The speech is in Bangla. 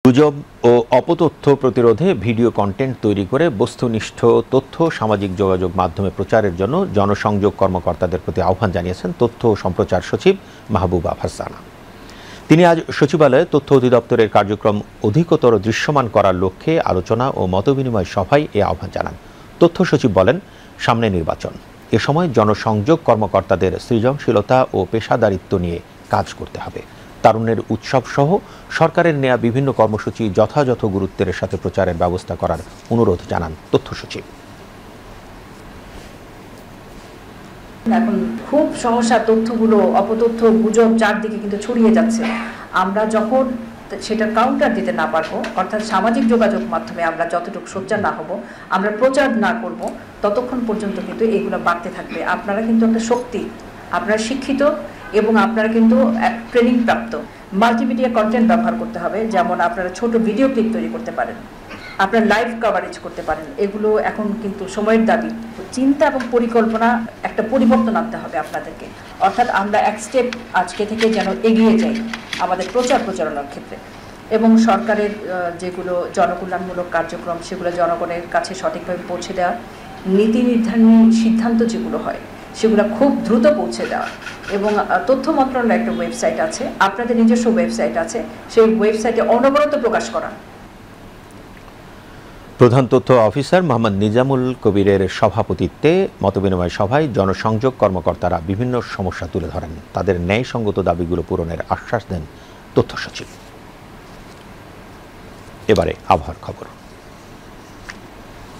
গুজব ও অপতথ্য প্রতিরোধে ভিডিও কন্টেন্ট তৈরি করে বস্তুনিষ্ঠ তথ্য সামাজিক যোগাযোগ মাধ্যমে প্রচারের জন্য জনসংযোগ কর্মকর্তাদের প্রতি আহ্বান জানিয়েছেন তথ্য ও সম্প্রচার সচিব মাহবুবা ফারজানা। তিনি আজ সচিবালয়ে তথ্য অধিদপ্তরের কার্যক্রম অধিকতর দৃশ্যমান করার লক্ষ্যে আলোচনা ও মতবিনিময় সভায় এ আহ্বান জানান। তথ্য সচিব বলেন, সামনে নির্বাচন, এ সময় জনসংযোগ কর্মকর্তাদের সৃজনশীলতা ও পেশাদারিত্ব নিয়ে কাজ করতে হবে। তারুণ্যের উৎসব সহ সরকারের নেয়া বিভিন্ন কর্মসূচি যথাযথ গুরুত্বের সাথে প্রচারের ব্যবস্থা করার অনুরোধ জানান তথ্য সচিব। এখন খুব সমস্যা, তথ্যগুলো অপতথ্য গুজব চারদিকে কিন্তু ছড়িয়ে যাচ্ছে। আমরা যখন সেটার কাউন্টার দিতে না পারবো, অর্থাৎ সামাজিক যোগাযোগ মাধ্যমে আমরা যতটুকু সোচ্চার না হব, আমরা প্রচার না করব, ততক্ষণ পর্যন্ত কিন্তু এগুলো বাড়তে থাকবে। আপনারা কিন্তু একটা শক্তি, আপনারা শিক্ষিত এবং আপনারা কিন্তু ট্রেনিং প্রাপ্ত। মাল্টিমিডিয়া কন্টেন্ট ব্যবহার করতে হবে, যেমন আপনারা ছোট ভিডিও ক্লিপ তৈরি করতে পারেন, আপনারা লাইভ কভারেজ করতে পারেন। এগুলো এখন কিন্তু সময়ের দাবি। চিন্তা এবং পরিকল্পনা একটা পরিবর্তন আনতে হবে আপনাদেরকে, অর্থাৎ আমরা এক স্টেপ আজকে থেকে যেন এগিয়ে যাই আমাদের প্রচারণার ক্ষেত্রে, এবং সরকারের যেগুলো জনকল্যাণমূলক কার্যক্রম সেগুলো জনগণের কাছে সঠিকভাবে পৌঁছে দেওয়া, নীতি নির্ধারণী সিদ্ধান্ত যেগুলো হয় সেগুলো খুব দ্রুত পৌঁছে দেওয়া, এবং তথ্য মন্ত্রণালয়ের একটা ওয়েবসাইট আছে, আপনাদের নিজস্ব ওয়েবসাইট আছে, সেই ওয়েবসাইটে অনবরত প্রকাশ করা। প্রধান তথ্য অফিসার মোহাম্মদ নিজামুল কবিরের সভাপতিত্বে মতবিনিময় সভায় জনসংযোগ কর্মকর্তারা বিভিন্ন সমস্যা তুলে ধরেন। তাদের ন্যায়সঙ্গত দাবিগুলো পূরণের আশ্বাস দেন তথ্য সচিব। এবারে আবহাওয়ার খবর।